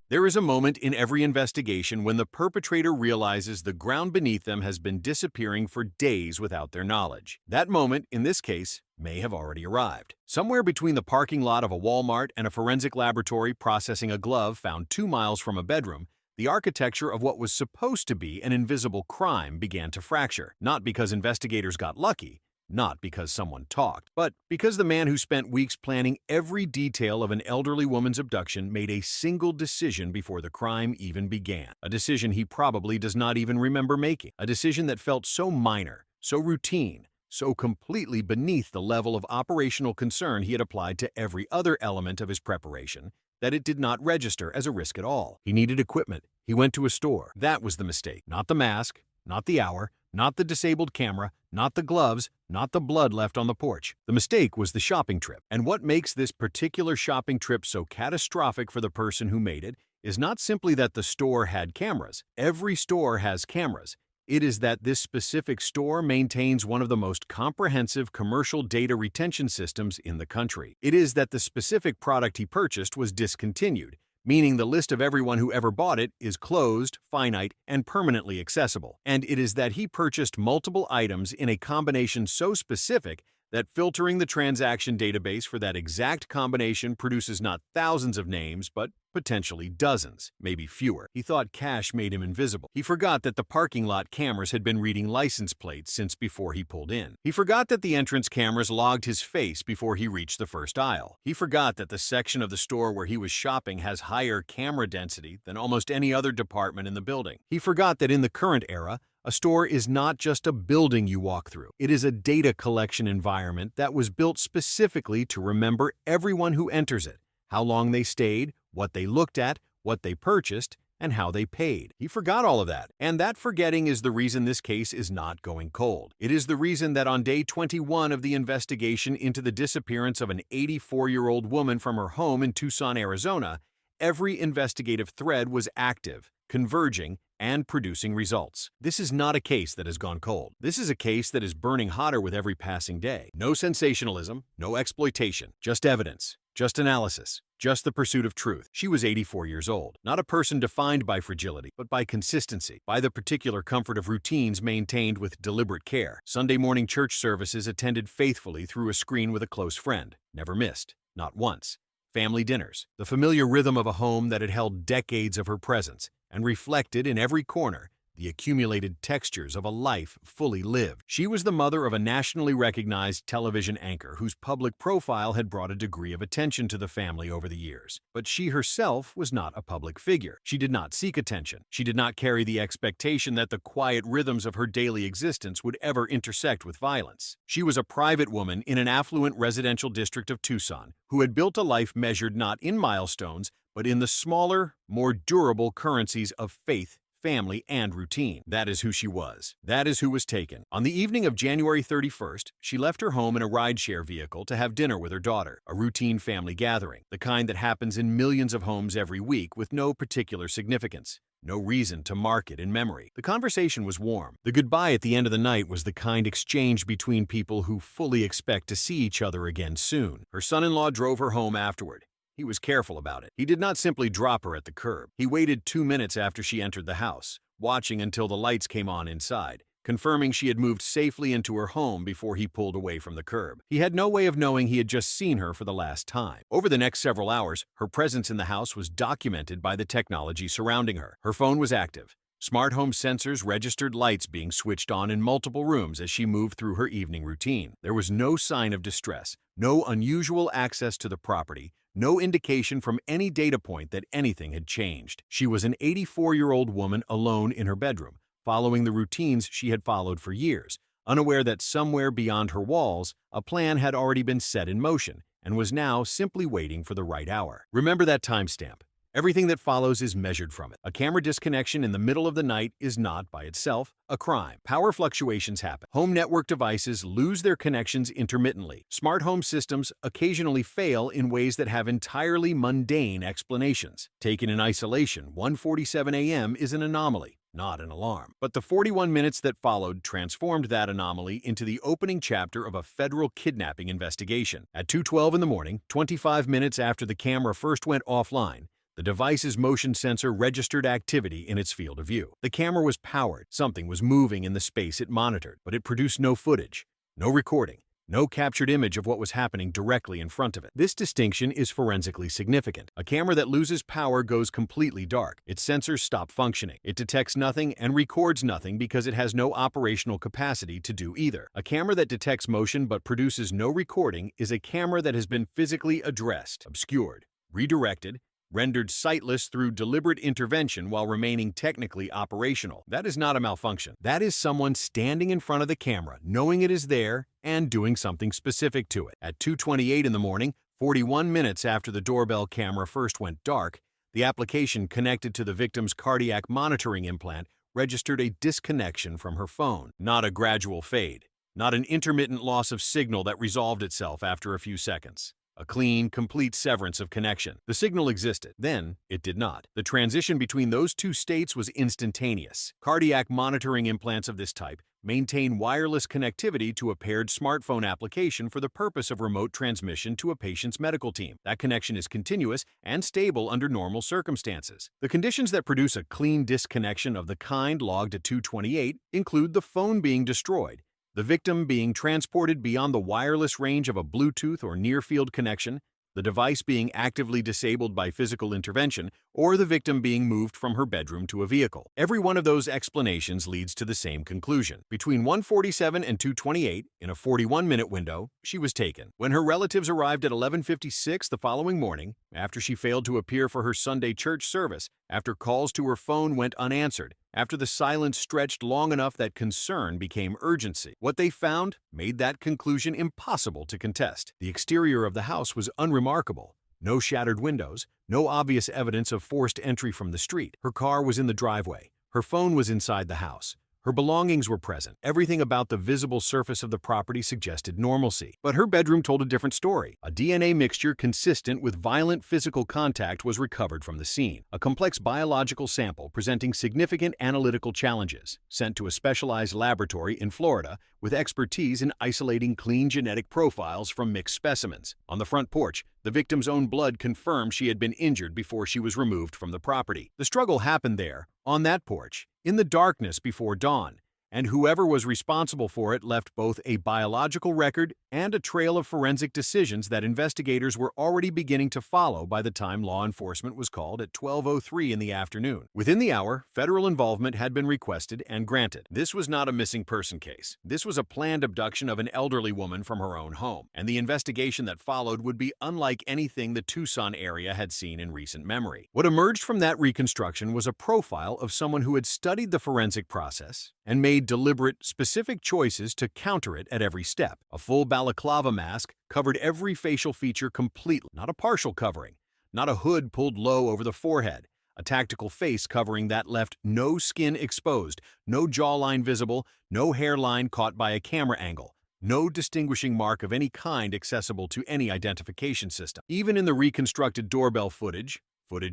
There is a moment in every investigation when the perpetrator realizes the ground beneath them has been disappearing for days without their knowledge. That moment, in this case, may have already arrived. Somewhere between the parking lot of a Walmart and a forensic laboratory processing a glove found 2 miles from a bedroom, the architecture of what was supposed to be an invisible crime began to fracture, not because investigators got lucky, not because someone talked, but because the man who spent weeks planning every detail of an elderly woman's abduction made a single decision before the crime even began. A decision he probably does not even remember making. A decision that felt so minor, so routine, so completely beneath the level of operational concern he had applied to every other element of his preparation that it did not register as a risk at all. He needed equipment. He went to a store. That was the mistake. Not the mask, not the hour, not the disabled camera, not the gloves, not the blood left on the porch. The mistake was the shopping trip. And what makes this particular shopping trip so catastrophic for the person who made it is not simply that the store had cameras. Every store has cameras. It is that this specific store maintains one of the most comprehensive commercial data retention systems in the country. It is that the specific product he purchased was discontinued, meaning the list of everyone who ever bought it is closed, finite, and permanently accessible. And it is that he purchased multiple items in a combination so specific that filtering the transaction database for that exact combination produces not thousands of names, but potentially dozens, maybe fewer. He thought cash made him invisible. He forgot that the parking lot cameras had been reading license plates since before he pulled in. He forgot that the entrance cameras logged his face before he reached the first aisle. He forgot that the section of the store where he was shopping has higher camera density than almost any other department in the building. He forgot that in the current era, a store is not just a building you walk through. It is a data collection environment that was built specifically to remember everyone who enters it, how long they stayed, what they looked at, what they purchased, and how they paid. He forgot all of that, and that forgetting is the reason this case is not going cold. It is the reason that on day 21 of the investigation into the disappearance of an 84-year-old woman from her home in Tucson, Arizona, every investigative thread was active, converging, and producing results. This is not a case that has gone cold. This is a case that is burning hotter with every passing day. No sensationalism, no exploitation, just evidence, just analysis, just the pursuit of truth. She was 84 years old, not a person defined by fragility, but by consistency, by the particular comfort of routines maintained with deliberate care. Sunday morning church services attended faithfully through a screen with a close friend, never missed, not once. Family dinners, the familiar rhythm of a home that had held decades of her presence, and reflected in every corner the accumulated textures of a life fully lived. She was the mother of a nationally recognized television anchor whose public profile had brought a degree of attention to the family over the years. But she herself was not a public figure. She did not seek attention. She did not carry the expectation that the quiet rhythms of her daily existence would ever intersect with violence. She was a private woman in an affluent residential district of Tucson who had built a life measured not in milestones, but in the smaller, more durable currencies of faith, family, and routine. That is who she was. That is who was taken. On the evening of January 31st, she left her home in a rideshare vehicle to have dinner with her daughter, a routine family gathering, the kind that happens in millions of homes every week with no particular significance. No reason to mark it in memory. The conversation was warm. The goodbye at the end of the night was the kind exchanged between people who fully expect to see each other again soon. Her son-in-law drove her home afterward. He was careful about it. He did not simply drop her at the curb. He waited 2 minutes after she entered the house, watching until the lights came on inside, confirming she had moved safely into her home before he pulled away from the curb. He had no way of knowing he had just seen her for the last time. Over the next several hours, her presence in the house was documented by the technology surrounding her. Her phone was active. Smart home sensors registered lights being switched on in multiple rooms as she moved through her evening routine. There was no sign of distress, no unusual access to the property, no indication from any data point that anything had changed. She was an 84-year-old woman alone in her bedroom, following the routines she had followed for years, unaware that somewhere beyond her walls, a plan had already been set in motion and was now simply waiting for the right hour. Remember that timestamp. Everything that follows is measured from it. A camera disconnection in the middle of the night is not, by itself, a crime. Power fluctuations happen. Home network devices lose their connections intermittently. Smart home systems occasionally fail in ways that have entirely mundane explanations. Taken in isolation, 1:47 a.m. is an anomaly, not an alarm. But the 41 minutes that followed transformed that anomaly into the opening chapter of a federal kidnapping investigation. At 2:12 in the morning, 25 minutes after the camera first went offline, The device's motion sensor registered activity in its field of view. The camera was powered, something was moving in the space it monitored, but it produced no footage, no recording, no captured image of what was happening directly in front of it. This distinction is forensically significant. A camera that loses power goes completely dark. Its sensors stop functioning. It detects nothing and records nothing because it has no operational capacity to do either. A camera that detects motion but produces no recording is a camera that has been physically addressed, obscured, redirected, rendered sightless through deliberate intervention while remaining technically operational. That is not a malfunction. That is someone standing in front of the camera, knowing it is there, and doing something specific to it. At 2:28 in the morning, 41 minutes after the doorbell camera first went dark, the application connected to the victim's cardiac monitoring implant registered a disconnection from her phone. Not a gradual fade, not an intermittent loss of signal that resolved itself after a few seconds. A clean, complete severance of connection. The signal existed, then it did not. The transition between those two states was instantaneous. Cardiac monitoring implants of this type maintain wireless connectivity to a paired smartphone application for the purpose of remote transmission to a patient's medical team. That connection is continuous and stable under normal circumstances. The conditions that produce a clean disconnection of the kind logged at 2:28 include the phone being destroyed, the victim being transported beyond the wireless range of a Bluetooth or near-field connection, the device being actively disabled by physical intervention, or the victim being moved from her bedroom to a vehicle. Every one of those explanations leads to the same conclusion. Between 1:47 and 2:28, in a 41-minute window, she was taken. When her relatives arrived at 11:56 the following morning, after she failed to appear for her Sunday church service, after calls to her phone went unanswered, after the silence stretched long enough that concern became urgency, what they found made that conclusion impossible to contest. The exterior of the house was unremarkable. No shattered windows, no obvious evidence of forced entry from the street. Her car was in the driveway. Her phone was inside the house. Her belongings were present. Everything about the visible surface of the property suggested normalcy. But her bedroom told a different story. A DNA mixture consistent with violent physical contact was recovered from the scene. A complex biological sample presenting significant analytical challenges, sent to a specialized laboratory in Florida with expertise in isolating clean genetic profiles from mixed specimens. On the front porch, the victim's own blood confirmed she had been injured before she was removed from the property. The struggle happened there, on that porch, in the darkness before dawn, and whoever was responsible for it left both a biological record and a trail of forensic decisions that investigators were already beginning to follow by the time law enforcement was called at 12:03 in the afternoon. Within the hour, federal involvement had been requested and granted. This was not a missing person case. This was a planned abduction of an elderly woman from her own home, and the investigation that followed would be unlike anything the Tucson area had seen in recent memory. What emerged from that reconstruction was a profile of someone who had studied the forensic process and made deliberate, specific choices to counter it at every step. A full balaclava mask covered every facial feature completely, not a partial covering, not a hood pulled low over the forehead, a tactical face covering that left no skin exposed, no jawline visible, no hairline caught by a camera angle, no distinguishing mark of any kind accessible to any identification system. Even in the reconstructed doorbell footage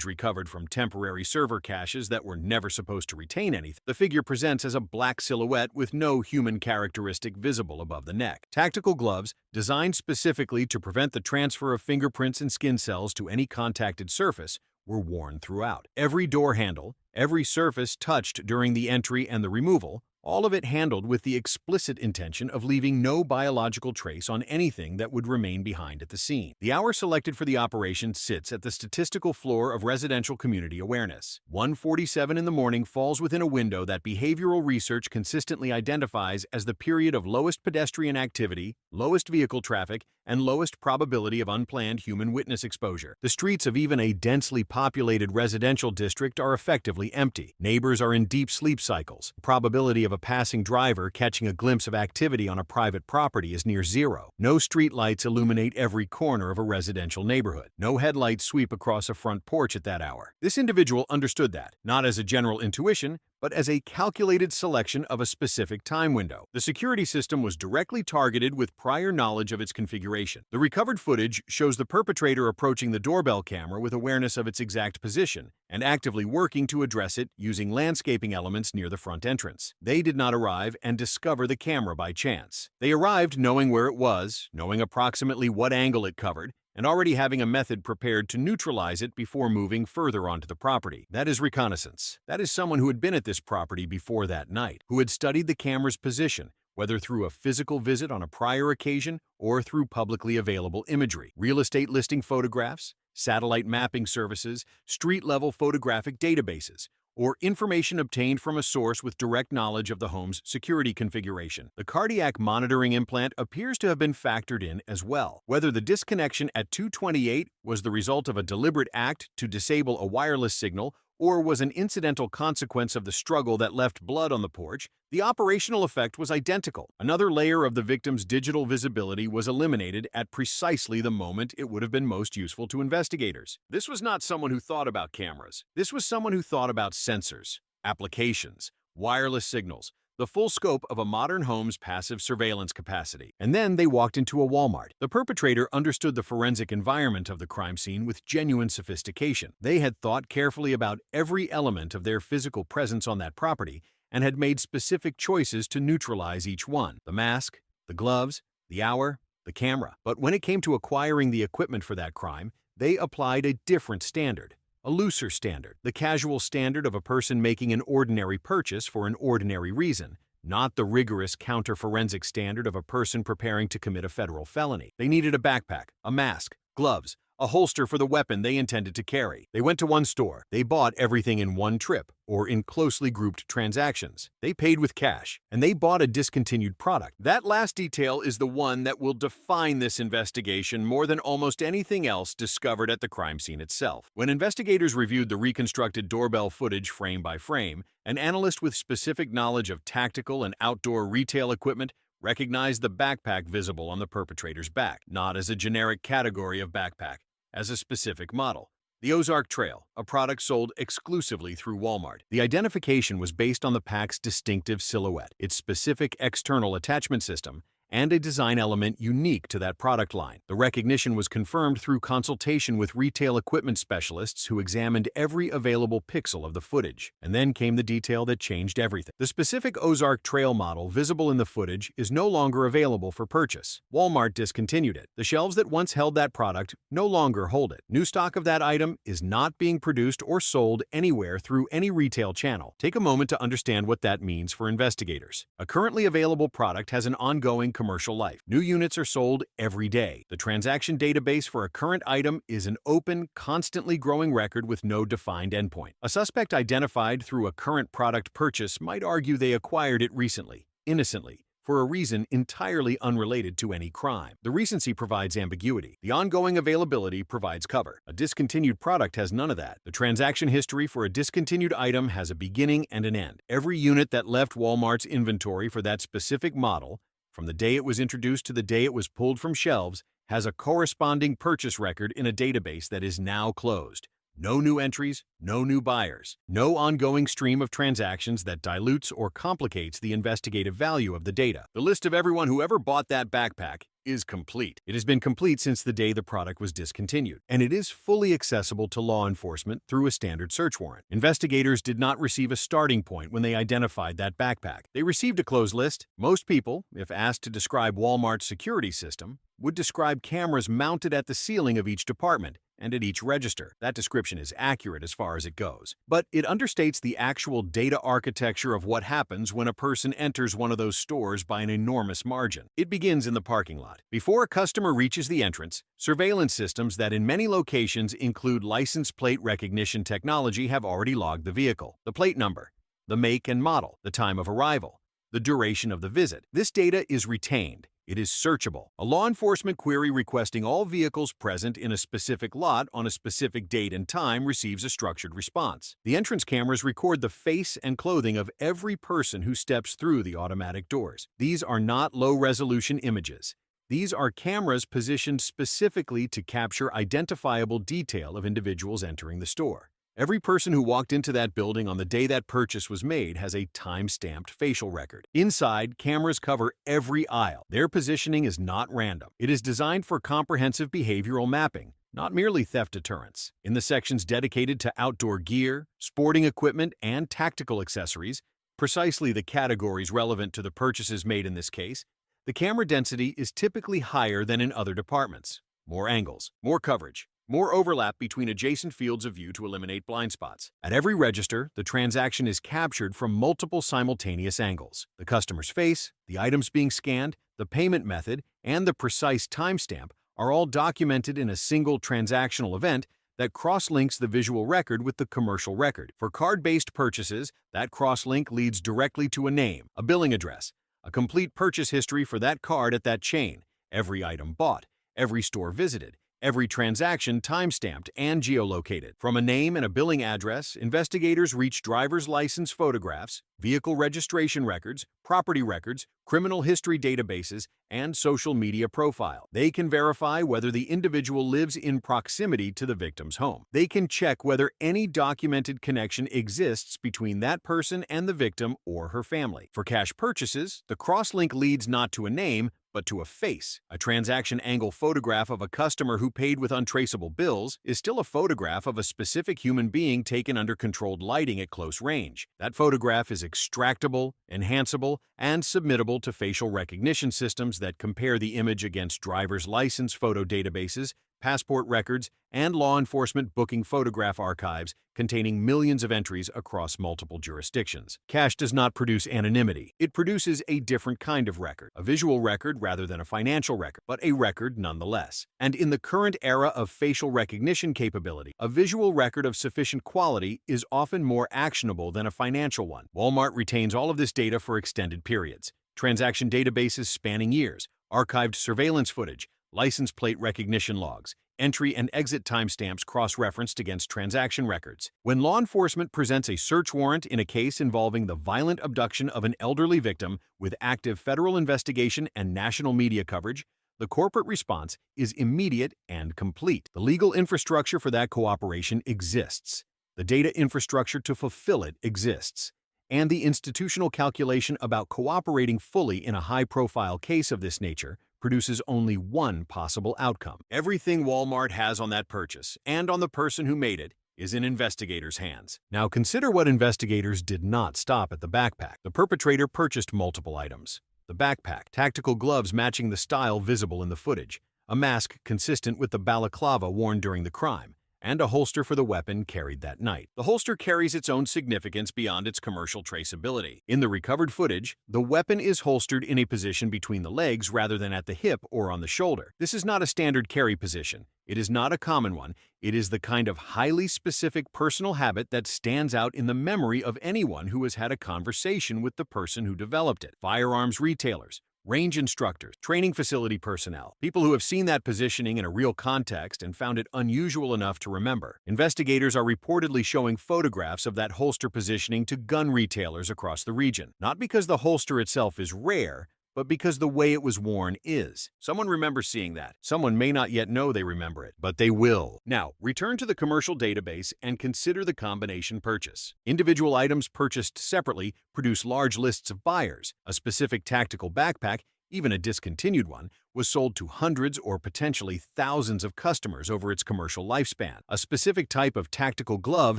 recovered from temporary server caches that were never supposed to retain anything, the figure presents as a black silhouette with no human characteristic visible above the neck. Tactical gloves, designed specifically to prevent the transfer of fingerprints and skin cells to any contacted surface, were worn throughout. Every door handle, every surface touched during the entry and the removal, all of it handled with the explicit intention of leaving no biological trace on anything that would remain behind at the scene. The hour selected for the operation sits at the statistical floor of residential community awareness. 1:47 in the morning falls within a window that behavioral research consistently identifies as the period of lowest pedestrian activity, lowest vehicle traffic, and lowest probability of unplanned human witness exposure. The streets of even a densely populated residential district are effectively empty. Neighbors are in deep sleep cycles. The probability of a passing driver catching a glimpse of activity on a private property is near zero. No streetlights illuminate every corner of a residential neighborhood. No headlights sweep across a front porch at that hour. This individual understood that, not as a general intuition, but as a calculated selection of a specific time window. The security system was directly targeted with prior knowledge of its configuration. The recovered footage shows the perpetrator approaching the doorbell camera with awareness of its exact position and actively working to address it using landscaping elements near the front entrance. They did not arrive and discover the camera by chance. They arrived knowing where it was, knowing approximately what angle it covered, and already having a method prepared to neutralize it before moving further onto the property. That is reconnaissance. That is someone who had been at this property before that night, who had studied the camera's position, whether through a physical visit on a prior occasion or through publicly available imagery, real estate listing photographs, satellite mapping services, street-level photographic databases, or information obtained from a source with direct knowledge of the home's security configuration. The cardiac monitoring implant appears to have been factored in as well. Whether the disconnection at 2:28 was the result of a deliberate act to disable a wireless signal or was an incidental consequence of the struggle that left blood on the porch, the operational effect was identical. Another layer of the victim's digital visibility was eliminated at precisely the moment it would have been most useful to investigators. This was not someone who thought about cameras. This was someone who thought about sensors, applications, wireless signals, the full scope of a modern home's passive surveillance capacity. And then they walked into a Walmart. The perpetrator understood the forensic environment of the crime scene with genuine sophistication. They had thought carefully about every element of their physical presence on that property and had made specific choices to neutralize each one: the mask, the gloves, the hour, the camera. But when it came to acquiring the equipment for that crime, they applied a different standard. A looser standard, the casual standard of a person making an ordinary purchase for an ordinary reason, not the rigorous counter-forensic standard of a person preparing to commit a federal felony. They needed a backpack, a mask, gloves, a holster for the weapon they intended to carry. They went to one store. They bought everything in one trip, or in closely grouped transactions. They paid with cash, and they bought a discontinued product. That last detail is the one that will define this investigation more than almost anything else discovered at the crime scene itself. When investigators reviewed the reconstructed doorbell footage frame by frame, an analyst with specific knowledge of tactical and outdoor retail equipment recognized the backpack visible on the perpetrator's back, not as a generic category of backpack, as a specific model. The Ozark Trail, a product sold exclusively through Walmart. The identification was based on the pack's distinctive silhouette, its specific external attachment system, and a design element unique to that product line. The recognition was confirmed through consultation with retail equipment specialists who examined every available pixel of the footage. And then came the detail that changed everything. The specific Ozark Trail model visible in the footage is no longer available for purchase. Walmart discontinued it. The shelves that once held that product no longer hold it. New stock of that item is not being produced or sold anywhere through any retail channel. Take a moment to understand what that means for investigators. A currently available product has an ongoing commercial life. New units are sold every day. The transaction database for a current item is an open, constantly growing record with no defined endpoint. A suspect identified through a current product purchase might argue they acquired it recently, innocently, for a reason entirely unrelated to any crime. The recency provides ambiguity. The ongoing availability provides cover. A discontinued product has none of that. The transaction history for a discontinued item has a beginning and an end. Every unit that left Walmart's inventory for that specific model, from the day it was introduced to the day it was pulled from shelves, has a corresponding purchase record in a database that is now closed. No new entries, no new buyers, no ongoing stream of transactions that dilutes or complicates the investigative value of the data. The list of everyone who ever bought that backpack is complete. It has been complete since the day the product was discontinued, and it is fully accessible to law enforcement through a standard search warrant. Investigators did not receive a starting point when they identified that backpack. They received a closed list. Most people, if asked to describe Walmart's security system, would describe cameras mounted at the ceiling of each department and at each register. That description is accurate as far as it goes, but it understates the actual data architecture of what happens when a person enters one of those stores by an enormous margin. It begins in the parking lot. Before a customer reaches the entrance, surveillance systems that in many locations include license plate recognition technology have already logged the vehicle, the plate number, the make and model, the time of arrival, the duration of the visit. This data is retained. It is searchable. A law enforcement query requesting all vehicles present in a specific lot on a specific date and time receives a structured response. The entrance cameras record the face and clothing of every person who steps through the automatic doors. These are not low-resolution images. These are cameras positioned specifically to capture identifiable detail of individuals entering the store. Every person who walked into that building on the day that purchase was made has a time-stamped facial record. Inside, cameras cover every aisle. Their positioning is not random. It is designed for comprehensive behavioral mapping, not merely theft deterrence. In the sections dedicated to outdoor gear, sporting equipment, and tactical accessories, precisely the categories relevant to the purchases made in this case, the camera density is typically higher than in other departments. more angles, more coverage, more overlap between adjacent fields of view to eliminate blind spots. At every register, the transaction is captured from multiple simultaneous angles. The customer's face, the items being scanned, the payment method, and the precise timestamp are all documented in a single transactional event that cross-links the visual record with the commercial record. For card-based purchases, that cross-link leads directly to a name, a billing address, a complete purchase history for that card at that chain, every item bought, every store visited, every transaction timestamped and geolocated. From a name and a billing address, investigators reach driver's license photographs, vehicle registration records, property records, criminal history databases, and social media profile. They can verify whether the individual lives in proximity to the victim's home. They can check whether any documented connection exists between that person and the victim or her family. For cash purchases, the crosslink leads not to a name, but to a face. A transaction angle photograph of a customer who paid with untraceable bills is still a photograph of a specific human being taken under controlled lighting at close range. That photograph is extractable, enhanceable, and submittable to facial recognition systems that compare the image against driver's license photo databases, passport records, and law enforcement booking photograph archives containing millions of entries across multiple jurisdictions. Cash does not produce anonymity. It produces a different kind of record, a visual record rather than a financial record, but a record nonetheless. And in the current era of facial recognition capability, a visual record of sufficient quality is often more actionable than a financial one. Walmart retains all of this data for extended periods. Transaction databases spanning years, archived surveillance footage, license plate recognition logs, entry and exit timestamps cross-referenced against transaction records. When law enforcement presents a search warrant in a case involving the violent abduction of an elderly victim with active federal investigation and national media coverage, the corporate response is immediate and complete. The legal infrastructure for that cooperation exists. The data infrastructure to fulfill it exists. And the institutional calculation about cooperating fully in a high-profile case of this nature produces only one possible outcome. Everything Walmart has on that purchase, and on the person who made it, is in investigators' hands. Now consider what investigators did not stop at the backpack. The perpetrator purchased multiple items. The backpack, tactical gloves matching the style visible in the footage, a mask consistent with the balaclava worn during the crime, and a holster for the weapon carried that night. The holster carries its own significance beyond its commercial traceability. In the recovered footage, the weapon is holstered in a position between the legs rather than at the hip or on the shoulder. This is not a standard carry position. It is not a common one. It is the kind of highly specific personal habit that stands out in the memory of anyone who has had a conversation with the person who developed it. Firearms retailers, range instructors, training facility personnel, people who have seen that positioning in a real context and found it unusual enough to remember. Investigators are reportedly showing photographs of that holster positioning to gun retailers across the region, not because the holster itself is rare, but because the way it was worn is. Someone remembers seeing that. Someone may not yet know they remember it, but they will. Now, return to the commercial database and consider the combination purchase. Individual items purchased separately produce large lists of buyers. A specific tactical backpack, even a discontinued one, was sold to hundreds or potentially thousands of customers over its commercial lifespan. A specific type of tactical glove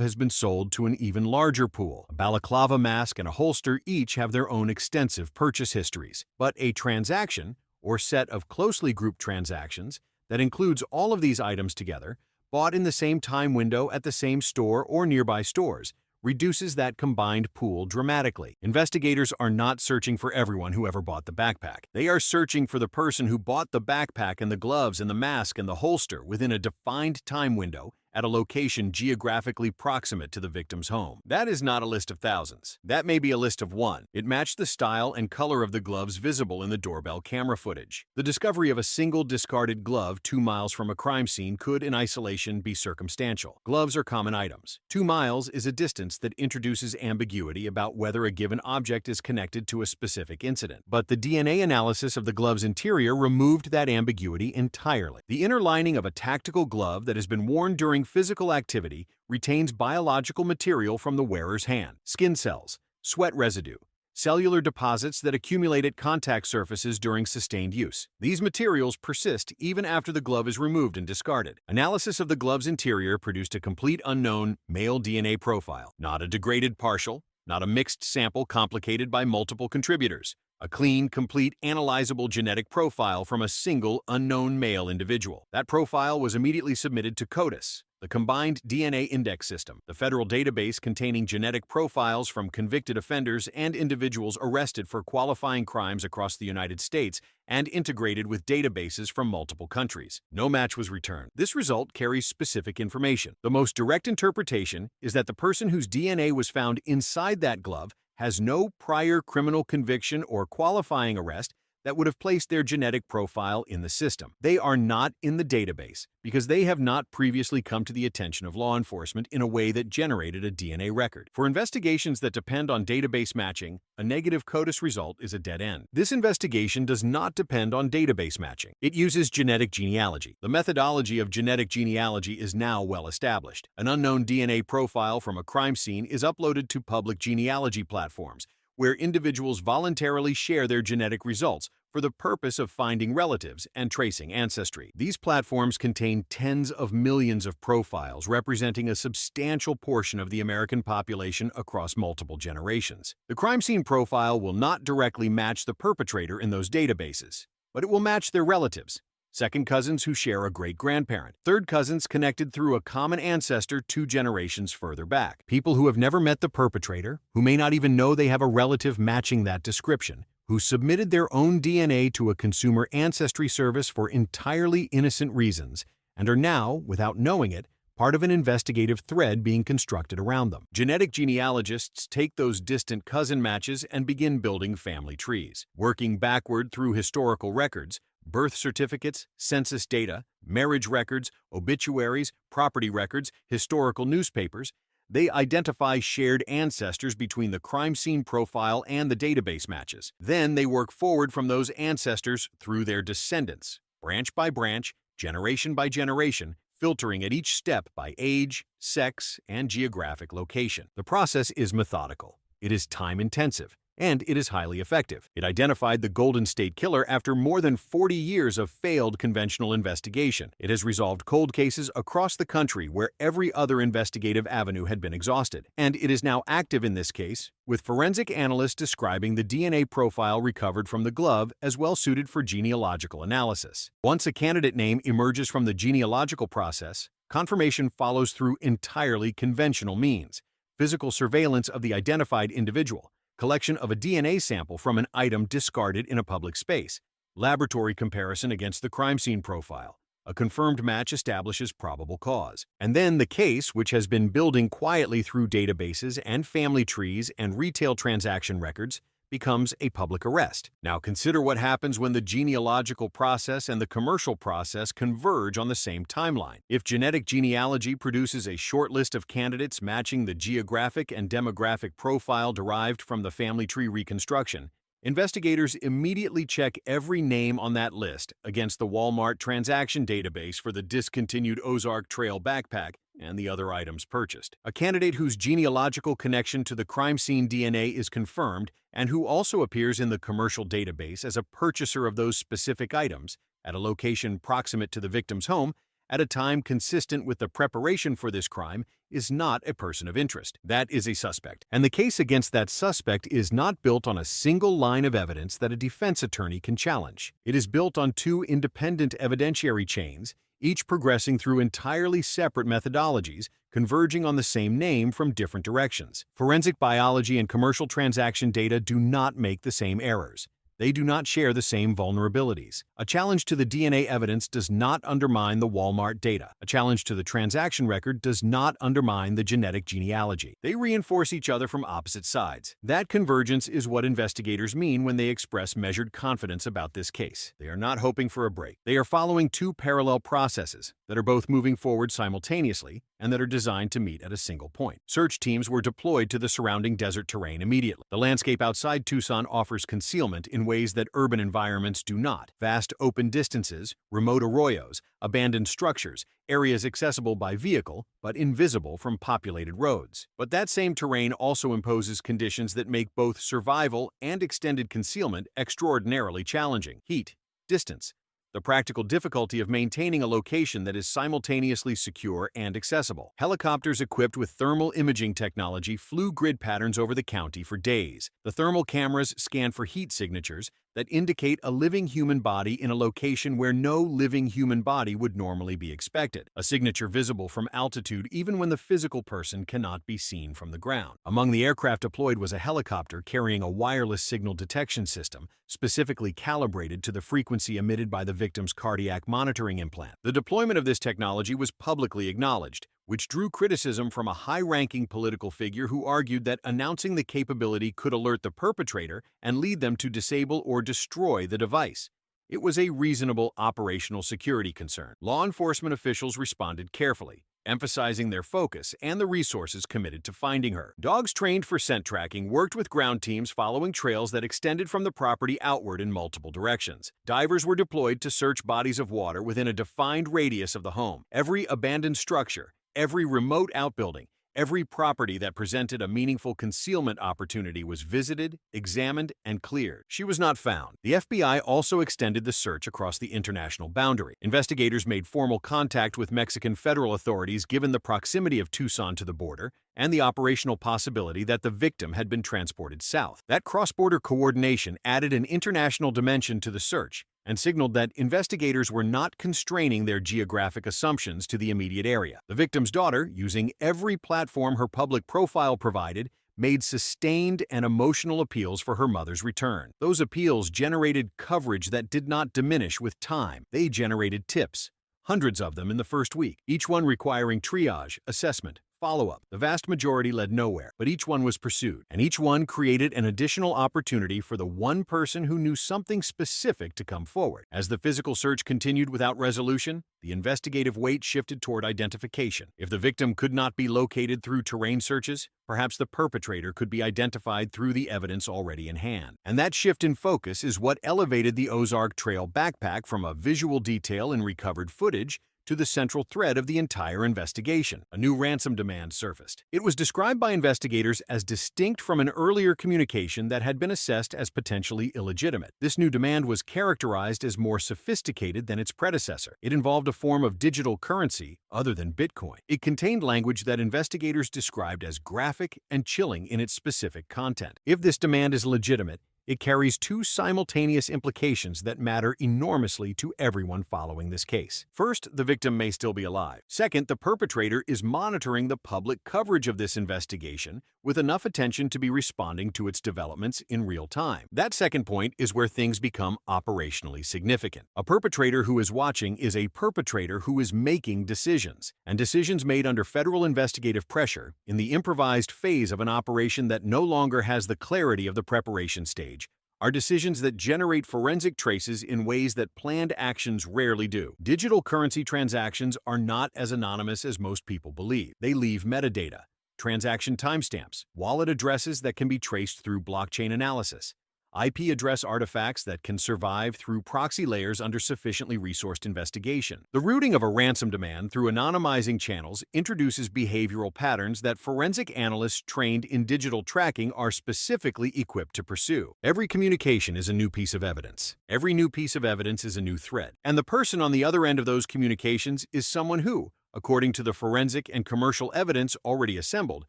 has been sold to an even larger pool. A balaclava mask and a holster each have their own extensive purchase histories. But a transaction, or set of closely grouped transactions, that includes all of these items together, bought in the same time window at the same store or nearby stores, reduces that combined pool dramatically. Investigators are not searching for everyone who ever bought the backpack. They are searching for the person who bought the backpack and the gloves and the mask and the holster within a defined time window at a location geographically proximate to the victim's home. That is not a list of thousands. That may be a list of one. It matched the style and color of the gloves visible in the doorbell camera footage. The discovery of a single discarded glove 2 miles from a crime scene could, in isolation, be circumstantial. Gloves are common items. 2 miles is a distance that introduces ambiguity about whether a given object is connected to a specific incident. But the DNA analysis of the glove's interior removed that ambiguity entirely. The inner lining of a tactical glove that has been worn during physical activity retains biological material from the wearer's hand, skin cells, sweat residue, cellular deposits that accumulate at contact surfaces during sustained use. These materials persist even after the glove is removed and discarded. Analysis of the glove's interior produced a complete unknown male DNA profile, not a degraded partial, not a mixed sample complicated by multiple contributors. A clean, complete, analyzable genetic profile from a single, unknown male individual. That profile was immediately submitted to CODIS, the Combined DNA Index System, the federal database containing genetic profiles from convicted offenders and individuals arrested for qualifying crimes across the United States and integrated with databases from multiple countries. No match was returned. This result carries specific information. The most direct interpretation is that the person whose DNA was found inside that glove has no prior criminal conviction or qualifying arrest that would have placed their genetic profile in the system. They are not in the database because they have not previously come to the attention of law enforcement in a way that generated a DNA record. For investigations that depend on database matching, a negative CODIS result is a dead end. This investigation does not depend on database matching. It uses genetic genealogy. The methodology of genetic genealogy is now well established. An unknown DNA profile from a crime scene is uploaded to public genealogy platforms, where individuals voluntarily share their genetic results for the purpose of finding relatives and tracing ancestry. These platforms contain tens of millions of profiles representing a substantial portion of the American population across multiple generations. The crime scene profile will not directly match the perpetrator in those databases, but it will match their relatives. Second cousins who share a great-grandparent. Third cousins connected through a common ancestor 2 generations further back. People who have never met the perpetrator, who may not even know they have a relative matching that description, who submitted their own DNA to a consumer ancestry service for entirely innocent reasons, and are now, without knowing it, part of an investigative thread being constructed around them. Genetic genealogists take those distant cousin matches and begin building family trees. Working backward through historical records, birth certificates, census data, marriage records, obituaries, property records, historical newspapers, they identify shared ancestors between the crime scene profile and the database matches. Then they work forward from those ancestors through their descendants, branch by branch, generation by generation, filtering at each step by age, sex, and geographic location. The process is methodical. It is time-intensive, and it is highly effective. It identified the Golden State Killer after more than 40 years of failed conventional investigation. It has resolved cold cases across the country where every other investigative avenue had been exhausted. And it is now active in this case, with forensic analysts describing the DNA profile recovered from the glove as well suited for genealogical analysis. Once a candidate name emerges from the genealogical process, confirmation follows through entirely conventional means: physical surveillance of the identified individual, collection of a DNA sample from an item discarded in a public space, laboratory comparison against the crime scene profile. A confirmed match establishes probable cause. And then the case, which has been building quietly through databases and family trees and retail transaction records, becomes a public arrest. Now consider what happens when the genealogical process and the commercial process converge on the same timeline. If genetic genealogy produces a short list of candidates matching the geographic and demographic profile derived from the family tree reconstruction, investigators immediately check every name on that list against the Walmart transaction database for the discontinued Ozark Trail backpack and the other items purchased. A candidate whose genealogical connection to the crime scene DNA is confirmed and who also appears in the commercial database as a purchaser of those specific items at a location proximate to the victim's home at a time consistent with the preparation for this crime is not a person of interest. That is a suspect. And the case against that suspect is not built on a single line of evidence that a defense attorney can challenge. It is built on 2 independent evidentiary chains, each progressing through entirely separate methodologies, converging on the same name from different directions. Forensic biology and commercial transaction data do not make the same errors. They do not share the same vulnerabilities. A challenge to the DNA evidence does not undermine the Walmart data. A challenge to the transaction record does not undermine the genetic genealogy. They reinforce each other from opposite sides. That convergence is what investigators mean when they express measured confidence about this case. They are not hoping for a break. They are following 2 parallel processes that are both moving forward simultaneously and that are designed to meet at a single point. Search teams were deployed to the surrounding desert terrain immediately. The landscape outside Tucson offers concealment in ways that urban environments do not. Vast open distances, remote arroyos, abandoned structures, areas accessible by vehicle but invisible from populated roads. But that same terrain also imposes conditions that make both survival and extended concealment extraordinarily challenging: heat, distance, the practical difficulty of maintaining a location that is simultaneously secure and accessible. Helicopters equipped with thermal imaging technology flew grid patterns over the county for days. The thermal cameras scanned for heat signatures that indicate a living human body in a location where no living human body would normally be expected, a signature visible from altitude even when the physical person cannot be seen from the ground. Among the aircraft deployed was a helicopter carrying a wireless signal detection system specifically calibrated to the frequency emitted by the victim's cardiac monitoring implant. The deployment of this technology was publicly acknowledged, which drew criticism from a high-ranking political figure who argued that announcing the capability could alert the perpetrator and lead them to disable or destroy the device. It was a reasonable operational security concern. Law enforcement officials responded carefully, emphasizing their focus and the resources committed to finding her. Dogs trained for scent tracking worked with ground teams following trails that extended from the property outward in multiple directions. Divers were deployed to search bodies of water within a defined radius of the home. Every abandoned structure, every remote outbuilding, every property that presented a meaningful concealment opportunity was visited, examined, and cleared. She was not found. The FBI also extended the search across the international boundary. Investigators made formal contact with Mexican federal authorities given the proximity of Tucson to the border and the operational possibility that the victim had been transported south. That cross-border coordination added an international dimension to the search and signaled that investigators were not constraining their geographic assumptions to the immediate area. The victim's daughter, using every platform her public profile provided, made sustained and emotional appeals for her mother's return. Those appeals generated coverage that did not diminish with time. They generated tips, hundreds of them in the first week, each one requiring triage, assessment, follow-up. The vast majority led nowhere, but each one was pursued, and each one created an additional opportunity for the one person who knew something specific to come forward. As the physical search continued without resolution, the investigative weight shifted toward identification. If the victim could not be located through terrain searches, perhaps the perpetrator could be identified through the evidence already in hand. And that shift in focus is what elevated the Ozark Trail backpack from a visual detail in recovered footage to the central thread of the entire investigation. A new ransom demand surfaced. It was described by investigators as distinct from an earlier communication that had been assessed as potentially illegitimate. This new demand was characterized as more sophisticated than its predecessor. It involved a form of digital currency other than Bitcoin. It contained language that investigators described as graphic and chilling in its specific content. If this demand is legitimate, it carries two simultaneous implications that matter enormously to everyone following this case. First, the victim may still be alive. Second, the perpetrator is monitoring the public coverage of this investigation with enough attention to be responding to its developments in real time. That second point is where things become operationally significant. A perpetrator who is watching is a perpetrator who is making decisions, and decisions made under federal investigative pressure in the improvised phase of an operation that no longer has the clarity of the preparation stage are decisions that generate forensic traces in ways that planned actions rarely do. Digital currency transactions are not as anonymous as most people believe. They leave metadata, transaction timestamps, wallet addresses that can be traced through blockchain analysis, IP address artifacts that can survive through proxy layers under sufficiently resourced investigation. The routing of a ransom demand through anonymizing channels introduces behavioral patterns that forensic analysts trained in digital tracking are specifically equipped to pursue. Every communication is a new piece of evidence. Every new piece of evidence is a new threat. And the person on the other end of those communications is someone who, according to the forensic and commercial evidence already assembled,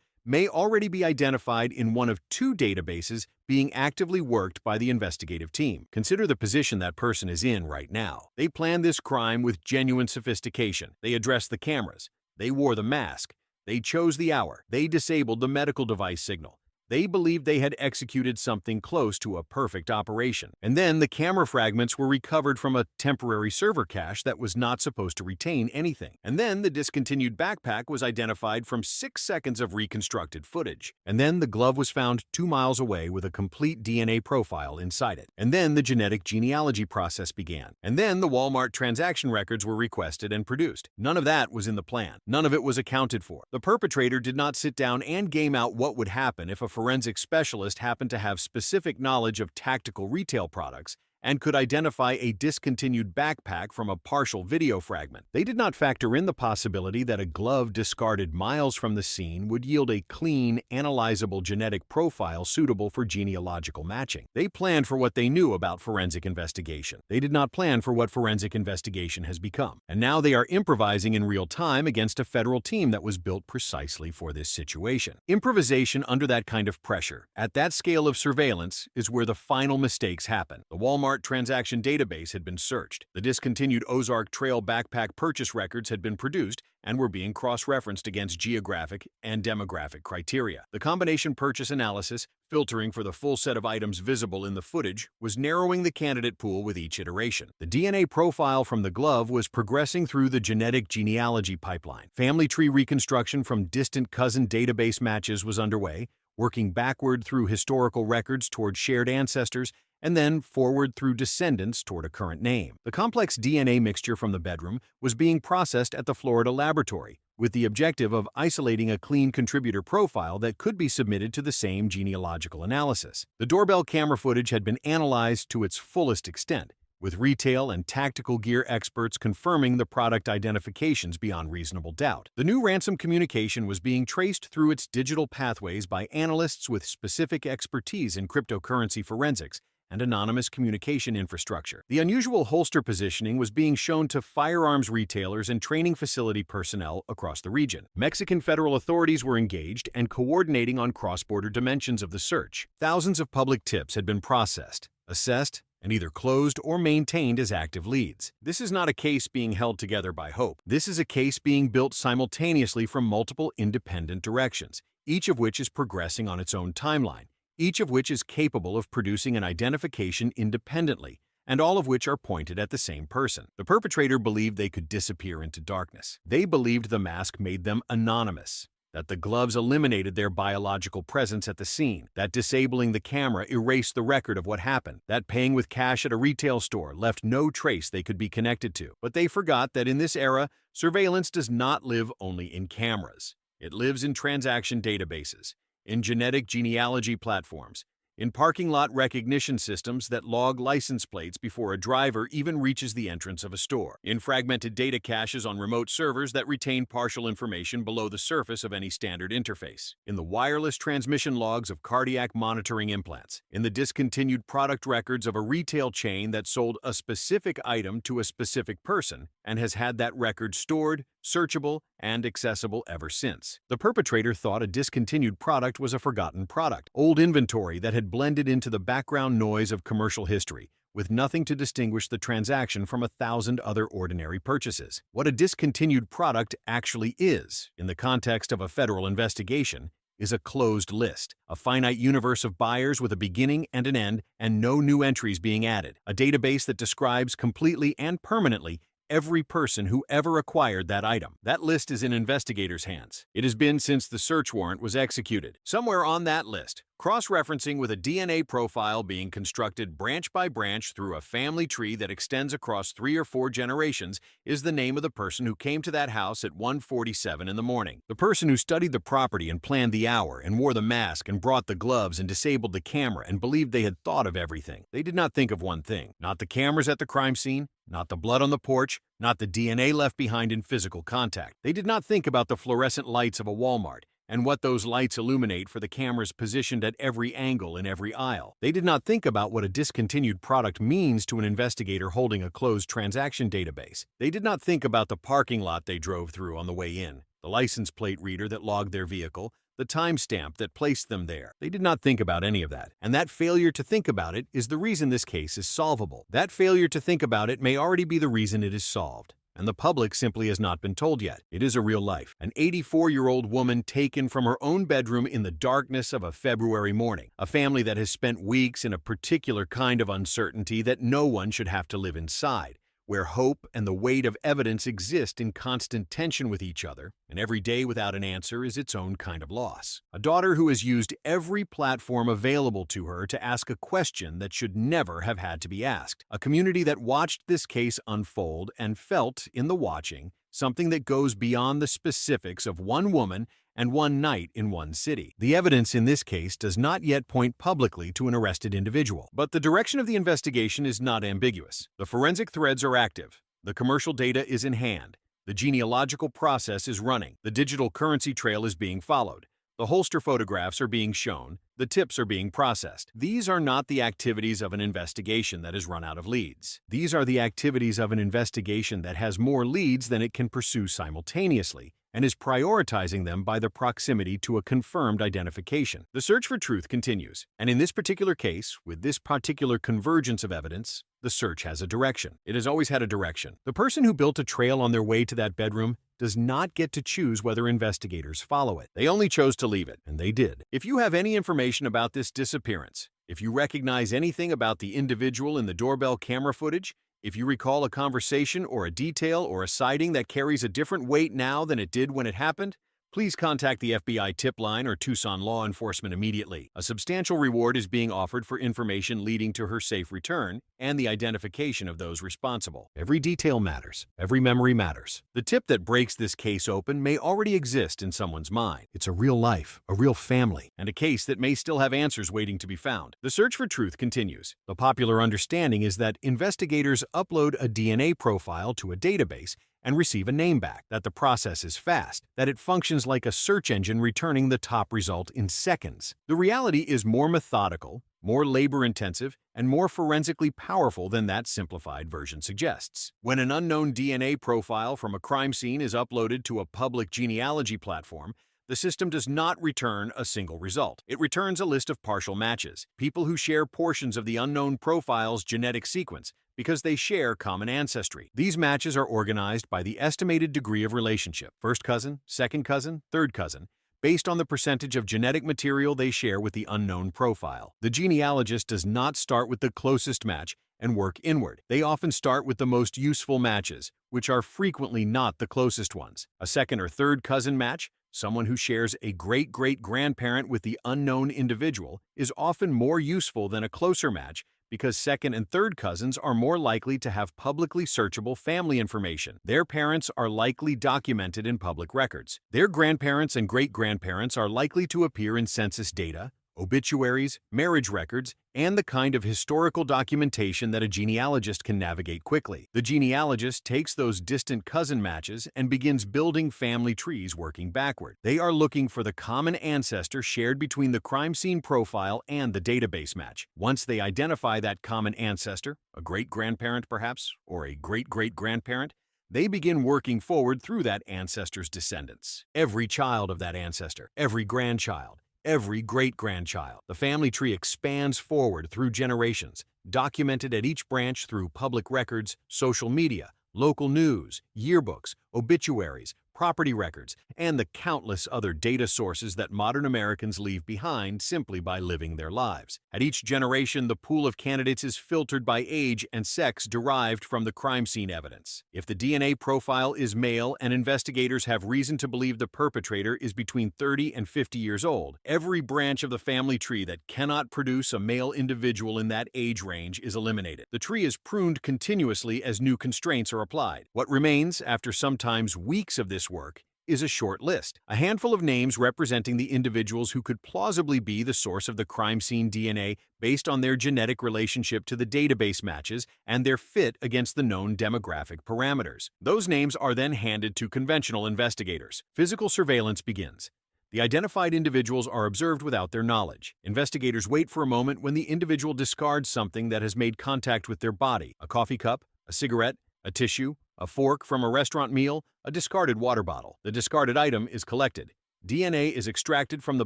may already be identified in one of two databases being actively worked by the investigative team. Consider the position that person is in right now. They planned this crime with genuine sophistication. They addressed the cameras. They wore the mask. They chose the hour. They disabled the medical device signal. They believed they had executed something close to a perfect operation. And then the camera fragments were recovered from a temporary server cache that was not supposed to retain anything. And then the discontinued backpack was identified from 6 seconds of reconstructed footage. And then the glove was found 2 miles away with a complete DNA profile inside it. And then the genetic genealogy process began. And then the Walmart transaction records were requested and produced. None of that was in the plan. None of it was accounted for. The perpetrator did not sit down and game out what would happen if a forensic specialist happened to have specific knowledge of tactical retail products and could identify a discontinued backpack from a partial video fragment. They did not factor in the possibility that a glove discarded miles from the scene would yield a clean, analyzable genetic profile suitable for genealogical matching. They planned for what they knew about forensic investigation. They did not plan for what forensic investigation has become. And now they are improvising in real time against a federal team that was built precisely for this situation. Improvisation under that kind of pressure, at that scale of surveillance, is where the final mistakes happen. The Walmart transaction database had been searched. The discontinued Ozark Trail backpack purchase records had been produced and were being cross-referenced against geographic and demographic criteria. The combination purchase analysis, filtering for the full set of items visible in the footage, was narrowing the candidate pool with each iteration. The DNA profile from the glove was progressing through the genetic genealogy pipeline. Family tree reconstruction from distant cousin database matches was underway, working backward through historical records toward shared ancestors and then forward through descendants toward a current name. The complex DNA mixture from the bedroom was being processed at the Florida laboratory, with the objective of isolating a clean contributor profile that could be submitted to the same genealogical analysis. The doorbell camera footage had been analyzed to its fullest extent, with retail and tactical gear experts confirming the product identifications beyond reasonable doubt. The new ransom communication was being traced through its digital pathways by analysts with specific expertise in cryptocurrency forensics and anonymous communication infrastructure. The unusual holster positioning was being shown to firearms retailers and training facility personnel across the region. Mexican federal authorities were engaged and coordinating on cross-border dimensions of the search. Thousands of public tips had been processed, assessed, and either closed or maintained as active leads. This is not a case being held together by hope. This is a case being built simultaneously from multiple independent directions, each of which is progressing on its own timeline, each of which is capable of producing an identification independently, and all of which are pointed at the same person. The perpetrator believed they could disappear into darkness. They believed the mask made them anonymous, that the gloves eliminated their biological presence at the scene, that disabling the camera erased the record of what happened, that paying with cash at a retail store left no trace they could be connected to. But they forgot that in this era, surveillance does not live only in cameras. It lives in transaction databases, in genetic genealogy platforms, in parking lot recognition systems that log license plates before a driver even reaches the entrance of a store, in fragmented data caches on remote servers that retain partial information below the surface of any standard interface, in the wireless transmission logs of cardiac monitoring implants, in the discontinued product records of a retail chain that sold a specific item to a specific person and has had that record stored, searchable, and accessible ever since. The perpetrator thought a discontinued product was a forgotten product, old inventory that had blended into the background noise of commercial history, with nothing to distinguish the transaction from 1,000 other ordinary purchases. What a discontinued product actually is, in the context of a federal investigation, is a closed list, a finite universe of buyers with a beginning and an end and no new entries being added, a database that describes completely and permanently every person who ever acquired that item. That list is in investigators' hands. It has been since the search warrant was executed. Somewhere on that list, cross-referencing with a DNA profile being constructed branch by branch through a family tree that extends across 3 or 4 generations, is the name of the person who came to that house at 1:47 in the morning. The person who studied the property and planned the hour and wore the mask and brought the gloves and disabled the camera and believed they had thought of everything. They did not think of one thing. Not the cameras at the crime scene, not the blood on the porch, not the DNA left behind in physical contact. They did not think about the fluorescent lights of a Walmart and what those lights illuminate for the cameras positioned at every angle in every aisle. They did not think about what a discontinued product means to an investigator holding a closed transaction database. They did not think about the parking lot they drove through on the way in, the license plate reader that logged their vehicle, the timestamp that placed them there. They did not think about any of that. And that failure to think about it is the reason this case is solvable. That failure to think about it may already be the reason it is solved. And the public simply has not been told yet. It is a real life. An 84-year-old woman taken from her own bedroom in the darkness of a February morning. A family that has spent weeks in a particular kind of uncertainty that no one should have to live inside, where hope and the weight of evidence exist in constant tension with each other, and every day without an answer is its own kind of loss. A daughter who has used every platform available to her to ask a question that should never have had to be asked. A community that watched this case unfold and felt, in the watching, something that goes beyond the specifics of one woman and one night in one city. The evidence in this case does not yet point publicly to an arrested individual, but the direction of the investigation is not ambiguous. The forensic threads are active. The commercial data is in hand. The genealogical process is running. The digital currency trail is being followed. The holster photographs are being shown. The tips are being processed. These are not the activities of an investigation that has run out of leads. These are the activities of an investigation that has more leads than it can pursue simultaneously and is prioritizing them by the proximity to a confirmed identification. The search for truth continues, and in this particular case, with this particular convergence of evidence, the search has a direction. It has always had a direction. The person who built a trail on their way to that bedroom does not get to choose whether investigators follow it. They only chose to leave it, and they did. If you have any information about this disappearance, if you recognize anything about the individual in the doorbell camera footage, if you recall a conversation or a detail or a sighting that carries a different weight now than it did when it happened, please contact the FBI tip line or Tucson law enforcement immediately. A substantial reward is being offered for information leading to her safe return and the identification of those responsible. Every detail matters. Every memory matters. The tip that breaks this case open may already exist in someone's mind. It's a real life, a real family, and a case that may still have answers waiting to be found. The search for truth continues. The popular understanding is that investigators upload a DNA profile to a database and receive a name back, that the process is fast, that it functions like a search engine returning the top result in seconds. The reality is more methodical, more labor-intensive, and more forensically powerful than that simplified version suggests. When an unknown DNA profile from a crime scene is uploaded to a public genealogy platform, the system does not return a single result. It returns a list of partial matches, people who share portions of the unknown profile's genetic sequence, because they share common ancestry. These matches are organized by the estimated degree of relationship, first cousin, second cousin, third cousin, based on the percentage of genetic material they share with the unknown profile. The genealogist does not start with the closest match and work inward. They often start with the most useful matches, which are frequently not the closest ones. A second or third cousin match, someone who shares a great-great-grandparent with the unknown individual, is often more useful than a closer match because second and third cousins are more likely to have publicly searchable family information. Their parents are likely documented in public records. Their grandparents and great-grandparents are likely to appear in census data, obituaries, marriage records, and the kind of historical documentation that a genealogist can navigate quickly. The genealogist takes those distant cousin matches and begins building family trees working backward. They are looking for the common ancestor shared between the crime scene profile and the database match. Once they identify that common ancestor, a great-grandparent perhaps, or a great-great-grandparent, they begin working forward through that ancestor's descendants. Every child of that ancestor, every grandchild, every great-grandchild. The family tree expands forward through generations, documented at each branch through public records, social media, local news, yearbooks, obituaries, property records, and the countless other data sources that modern Americans leave behind simply by living their lives. At each generation, the pool of candidates is filtered by age and sex derived from the crime scene evidence. If the DNA profile is male and investigators have reason to believe the perpetrator is between 30 and 50 years old, every branch of the family tree that cannot produce a male individual in that age range is eliminated. The tree is pruned continuously as new constraints are applied. What remains, after sometimes weeks of this work, is a short list, a handful of names representing the individuals who could plausibly be the source of the crime scene DNA based on their genetic relationship to the database matches and their fit against the known demographic parameters. Those names are then handed to conventional investigators. Physical surveillance begins. The identified individuals are observed without their knowledge. Investigators wait for a moment when the individual discards something that has made contact with their body: a coffee cup, a cigarette, a tissue, a fork from a restaurant meal, a discarded water bottle. The discarded item is collected. DNA is extracted from the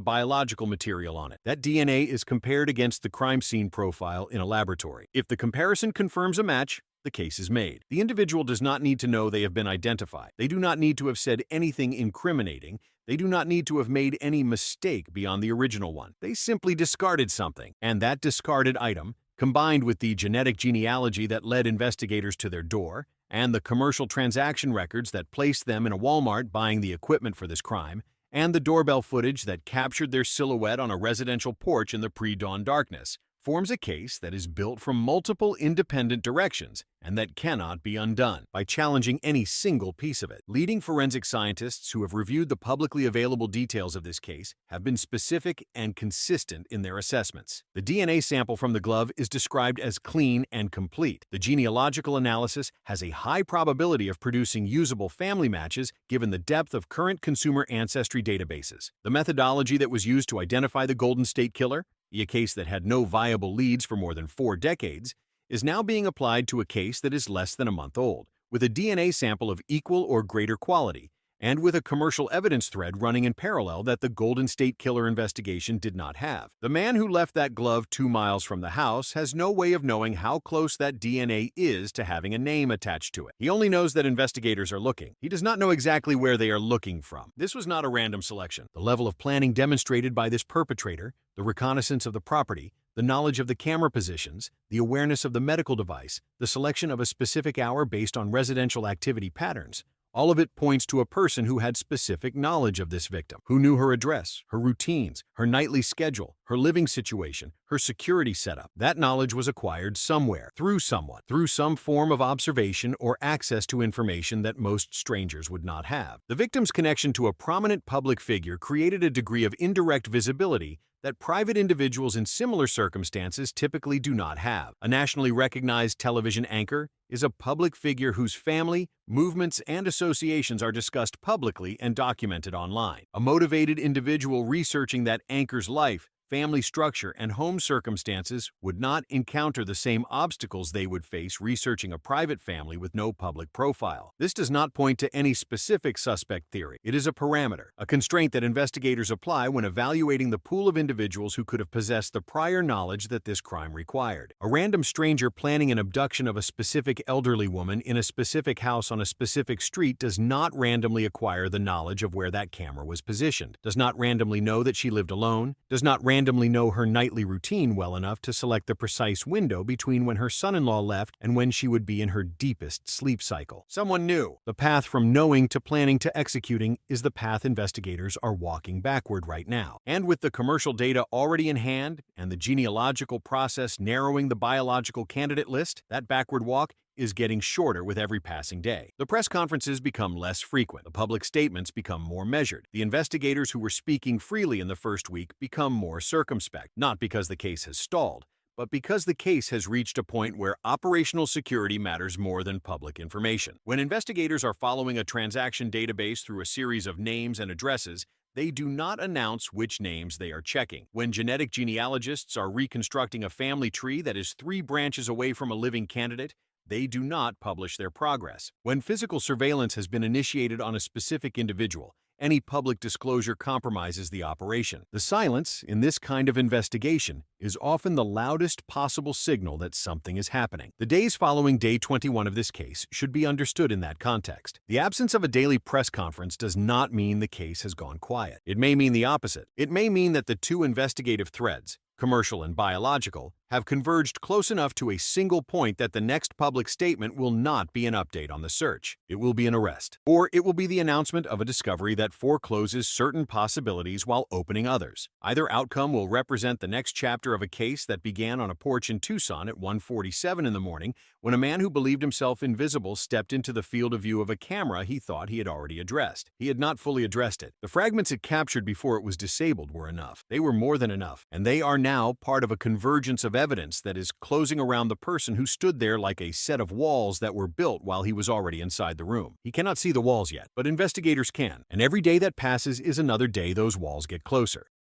biological material on it. That DNA is compared against the crime scene profile in a laboratory. If the comparison confirms a match, the case is made. The individual does not need to know they have been identified. They do not need to have said anything incriminating. They do not need to have made any mistake beyond the original one. They simply discarded something, and that discarded item, combined with the genetic genealogy that led investigators to their door, and the commercial transaction records that placed them in a Walmart buying the equipment for this crime, and the doorbell footage that captured their silhouette on a residential porch in the pre-dawn darkness, forms a case that is built from multiple independent directions and that cannot be undone by challenging any single piece of it. Leading forensic scientists who have reviewed the publicly available details of this case have been specific and consistent in their assessments. The DNA sample from the glove is described as clean and complete. The genealogical analysis has a high probability of producing usable family matches given the depth of current consumer ancestry databases. The methodology that was used to identify the Golden State Killer, a case that had no viable leads for more than 4 decades, is now being applied to a case that is less than a month old, with a DNA sample of equal or greater quality, and with a commercial evidence thread running in parallel that the Golden State Killer investigation did not have. The man who left that glove 2 miles from the house has no way of knowing how close that DNA is to having a name attached to it. He only knows that investigators are looking. He does not know exactly where they are looking from. This was not a random selection. The level of planning demonstrated by this perpetrator, the reconnaissance of the property, the knowledge of the camera positions, the awareness of the medical device, the selection of a specific hour based on residential activity patterns, all of it points to a person who had specific knowledge of this victim, who knew her address, her routines, her nightly schedule, her living situation, her security setup. That knowledge was acquired somewhere, through someone, through some form of observation or access to information that most strangers would not have. The victim's connection to a prominent public figure created a degree of indirect visibility that private individuals in similar circumstances typically do not have. A nationally recognized television anchor is a public figure whose family, movements, and associations are discussed publicly and documented online. A motivated individual researching that anchor's life, family structure, and home circumstances would not encounter the same obstacles they would face researching a private family with no public profile. This does not point to any specific suspect theory. It is a parameter, a constraint that investigators apply when evaluating the pool of individuals who could have possessed the prior knowledge that this crime required. A random stranger planning an abduction of a specific elderly woman in a specific house on a specific street does not randomly acquire the knowledge of where that camera was positioned, does not randomly know that she lived alone, does not randomly know her nightly routine well enough to select the precise window between when her son-in-law left and when she would be in her deepest sleep cycle. Someone knew. The path from knowing to planning to executing is the path investigators are walking backward right now. And with the commercial data already in hand and the genealogical process narrowing the biological candidate list, that backward walk is getting shorter with every passing day. The press conferences become less frequent. The public statements become more measured. The investigators who were speaking freely in the first week become more circumspect, not because the case has stalled, but because the case has reached a point where operational security matters more than public information. When investigators are following a transaction database through a series of names and addresses, they do not announce which names they are checking. When genetic genealogists are reconstructing a family tree that is 3 branches away from a living candidate, they do not publish their progress. When physical surveillance has been initiated on a specific individual, any public disclosure compromises the operation. The silence in this kind of investigation is often the loudest possible signal that something is happening. The days following day 21 of this case should be understood in that context. The absence of a daily press conference does not mean the case has gone quiet. It may mean the opposite. It may mean that the 2 investigative threads, commercial and biological, have converged close enough to a single point that the next public statement will not be an update on the search. It will be an arrest. Or it will be the announcement of a discovery that forecloses certain possibilities while opening others. Either outcome will represent the next chapter of a case that began on a porch in Tucson at 1:47 in the morning when a man who believed himself invisible stepped into the field of view of a camera he thought he had already addressed. He had not fully addressed it. The fragments it captured before it was disabled were enough. They were more than enough, and they are now part of a convergence of evidence that is closing around the person who stood there like a set of walls that were built while he was already inside the room. He cannot see the walls yet, but investigators can, and every day that passes is another day those walls get closer.